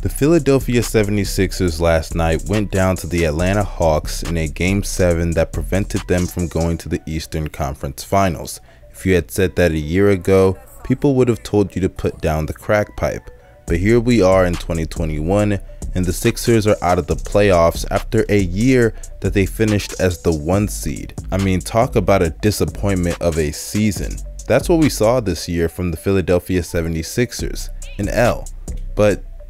The Philadelphia 76ers last night went down to the Atlanta Hawks in a Game 7 that prevented them from going to the Eastern Conference Finals. If you had said that a year ago, people would have told you to put down the crack pipe. But here we are in 2021, and the Sixers are out of the playoffs after a year that they finished as the 1 seed. I mean, talk about a disappointment of a season. That's what we saw this year from the Philadelphia 76ers, an L.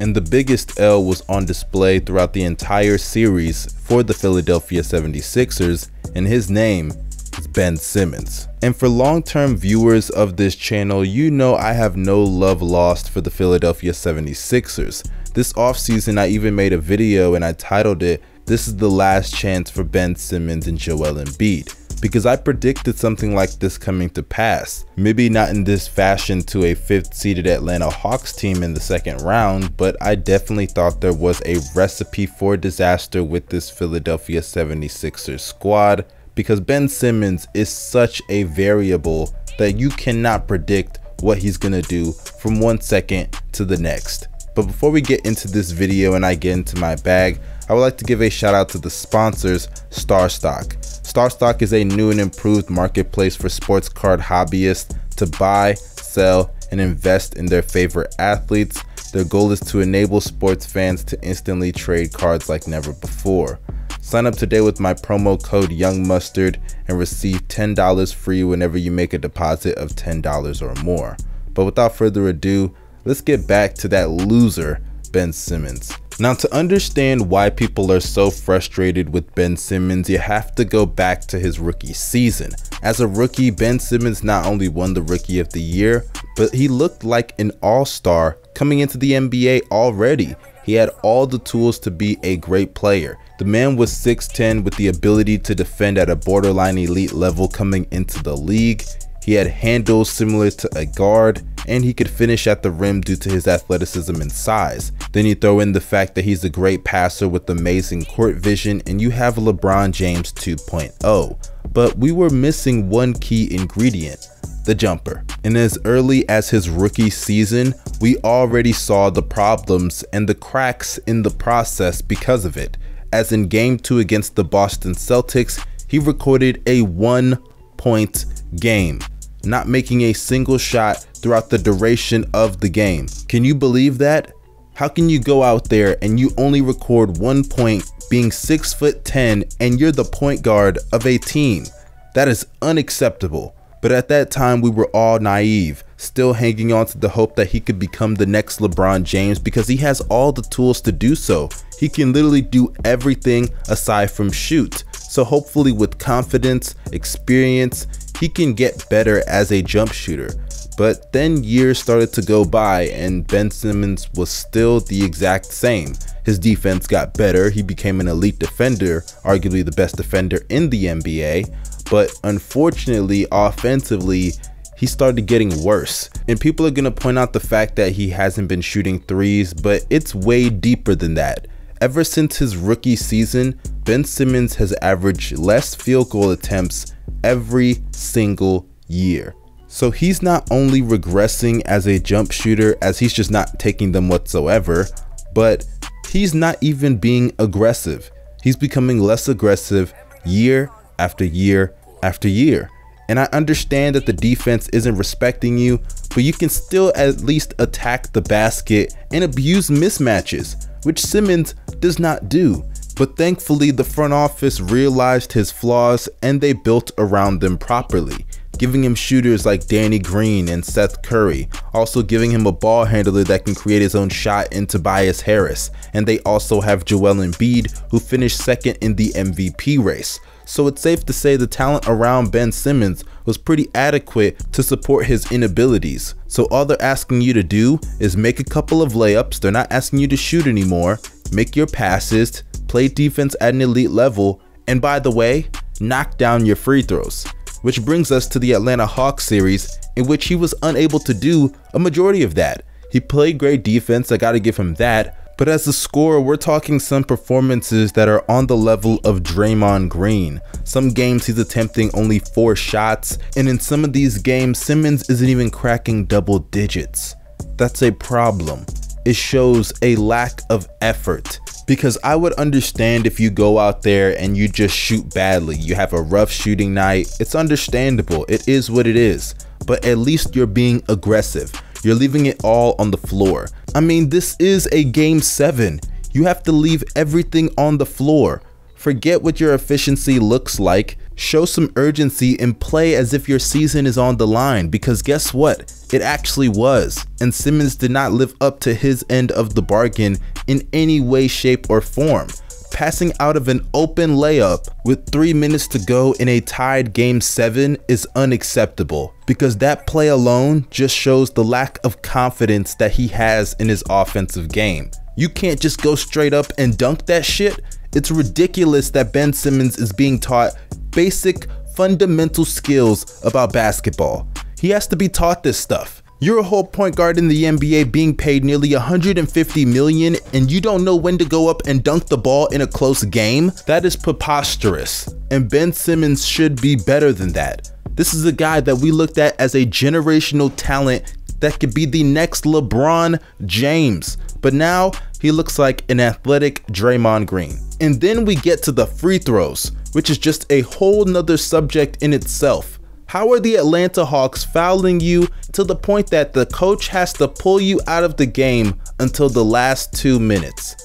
And the biggest L was on display throughout the entire series for the Philadelphia 76ers, and his name is Ben Simmons. And for long-term viewers of this channel, you know I have no love lost for the Philadelphia 76ers. This offseason, I even made a video and I titled it, "This is the last chance for Ben Simmons and Joel Embiid," because I predicted something like this coming to pass. Maybe not in this fashion to a 5th seeded Atlanta Hawks team in the 2nd round, but I definitely thought there was a recipe for disaster with this Philadelphia 76ers squad, because Ben Simmons is such a variable that you cannot predict what he's gonna do from 1 second to the next. But before we get into this video and I get into my bag, I would like to give a shout out to the sponsors, StarStock. StarStock is a new and improved marketplace for sports card hobbyists to buy, sell, and invest in their favorite athletes. Their goal is to enable sports fans to instantly trade cards like never before. Sign up today with my promo code YoungMustard and receive $10 free whenever you make a deposit of $10 or more. But without further ado, let's get back to that loser, Ben Simmons. Now, to understand why people are so frustrated with Ben Simmons, you have to go back to his rookie season. As a rookie, Ben Simmons not only won the Rookie of the Year, but he looked like an all-star coming into the NBA already. He had all the tools to be a great player. The man was 6'10" with the ability to defend at a borderline elite level coming into the league. He had handles similar to a guard, and he could finish at the rim due to his athleticism and size. Then you throw in the fact that he's a great passer with amazing court vision, and you have LeBron James 2.0. But we were missing one key ingredient, the jumper. And as early as his rookie season, we already saw the problems and the cracks in the process because of it. As in Game 2 against the Boston Celtics, he recorded a 1-point game, not making a single shot throughout the duration of the game. Can you believe that? How can you go out there and you only record 1 point being 6'10" and you're the point guard of a team? That is unacceptable. But at that time, we were all naive, still hanging on to the hope that he could become the next LeBron James because he has all the tools to do so. He can literally do everything aside from shoot. So hopefully with confidence, experience, he can get better as a jump shooter. But then years started to go by and Ben Simmons was still the exact same. His defense got better, he became an elite defender, arguably the best defender in the NBA. But unfortunately, offensively, he started getting worse. And people are going to point out the fact that he hasn't been shooting threes, but it's way deeper than that. Ever since his rookie season, Ben Simmons has averaged less field goal attempts every single year. So he's not only regressing as a jump shooter, as he's just not taking them whatsoever, but he's not even being aggressive. He's becoming less aggressive year after year after year. And I understand that the defense isn't respecting you, but you can still at least attack the basket and abuse mismatches, which Simmons does not do. But thankfully, the front office realized his flaws and they built around them properly, giving him shooters like Danny Green and Seth Curry, also giving him a ball handler that can create his own shot in Tobias Harris. And they also have Joel Embiid, who finished 2nd in the MVP race. So it's safe to say the talent around Ben Simmons was pretty adequate to support his inabilities. So all they're asking you to do is make a couple of layups. They're not asking you to shoot anymore. Make your passes, play defense at an elite level, and by the way, knock down your free throws. Which brings us to the Atlanta Hawks series, in which he was unable to do a majority of that. He played great defense, I gotta give him that. But as a scorer, we're talking some performances that are on the level of Draymond Green. Some games he's attempting only 4 shots, and in some of these games, Simmons isn't even cracking double digits. That's a problem. it shows a lack of effort. Because I would understand if you go out there and you just shoot badly, you have a rough shooting night, it's understandable, it is what it is. But at least you're being aggressive. You're leaving it all on the floor. I mean, this is a game 7. You have to leave everything on the floor. Forget what your efficiency looks like. Show some urgency and play as if your season is on the line, because guess what? It actually was. And Simmons did not live up to his end of the bargain in any way, shape, or form. Passing out of an open layup with 3 minutes to go in a tied game 7 is unacceptable, because that play alone just shows the lack of confidence that he has in his offensive game. You can't just go straight up and dunk that shit. It's ridiculous that Ben Simmons is being taught basic fundamental skills about basketball. He has to be taught this stuff. You're a whole point guard in the NBA being paid nearly $150 million and you don't know when to go up and dunk the ball in a close game? That is preposterous. And Ben Simmons should be better than that. This is a guy that we looked at as a generational talent that could be the next LeBron James. But now he looks like an athletic Draymond Green. And then we get to the free throws, which is just a whole nother subject in itself. How are the Atlanta Hawks fouling you to the point that the coach has to pull you out of the game until the last 2 minutes?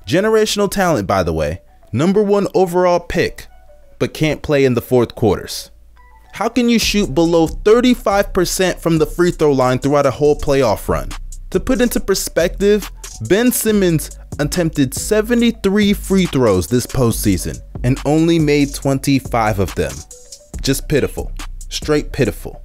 Generational talent, by the way. #1 overall pick, but can't play in the fourth quarters. How can you shoot below 35% from the free throw line throughout a whole playoff run? To put into perspective, Ben Simmons attempted 73 free throws this postseason and only made 25 of them. Just pitiful. Straight pitiful.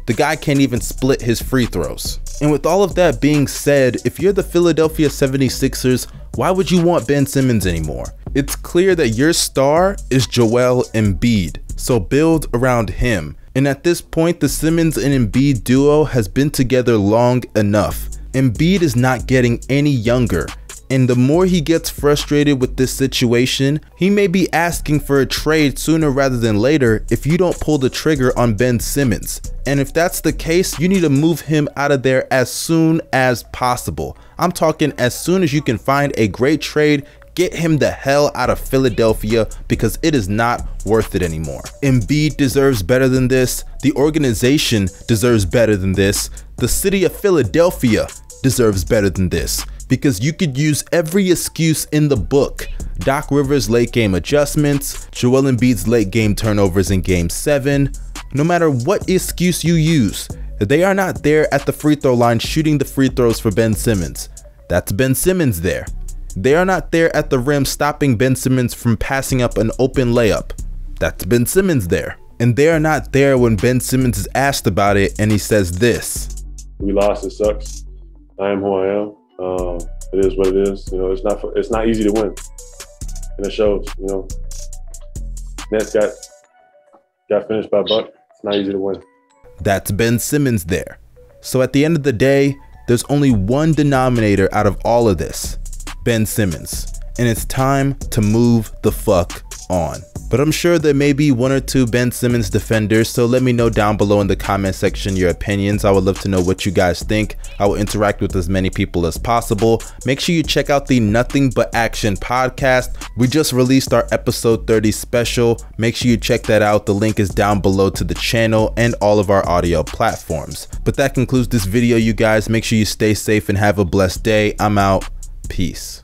The guy can't even split his free throws. And with all of that being said, if you're the Philadelphia 76ers, why would you want Ben Simmons anymore? It's clear that your star is Joel Embiid, so build around him. And at this point, the Simmons and Embiid duo has been together long enough. Embiid is not getting any younger, and the more he gets frustrated with this situation, he may be asking for a trade sooner rather than later if you don't pull the trigger on Ben Simmons. And if that's the case, you need to move him out of there as soon as possible. I'm talking as soon as you can find a great trade. Get him the hell out of Philadelphia, because it is not worth it anymore. Embiid deserves better than this. The organization deserves better than this. The city of Philadelphia deserves better than this, because you could use every excuse in the book. Doc Rivers' late game adjustments, Joel Embiid's late game turnovers in game 7. No matter what excuse you use, they are not there at the free throw line shooting the free throws for Ben Simmons. That's Ben Simmons there. They are not there at the rim stopping Ben Simmons from passing up an open layup. That's Ben Simmons there. And they are not there when Ben Simmons is asked about it and he says this. We lost, it sucks. I am who I am. It is what it is. You know, it's not easy to win. And it shows, you know. Nets got finished by Buck. It's not easy to win. That's Ben Simmons there. So at the end of the day, there's only one denominator out of all of this. Ben Simmons. And it's time to move the fuck on. But I'm sure there may be 1 or 2 Ben Simmons defenders, so let me know down below in the comment section your opinions. I would love to know what you guys think. I will interact with as many people as possible. Make sure you check out the Nothing But Action podcast. We just released our episode 30 special. Make sure you check that out. The link is down below to the channel and all of our audio platforms. But that concludes this video, you guys. Make sure you stay safe and have a blessed day. I'm out. Peace.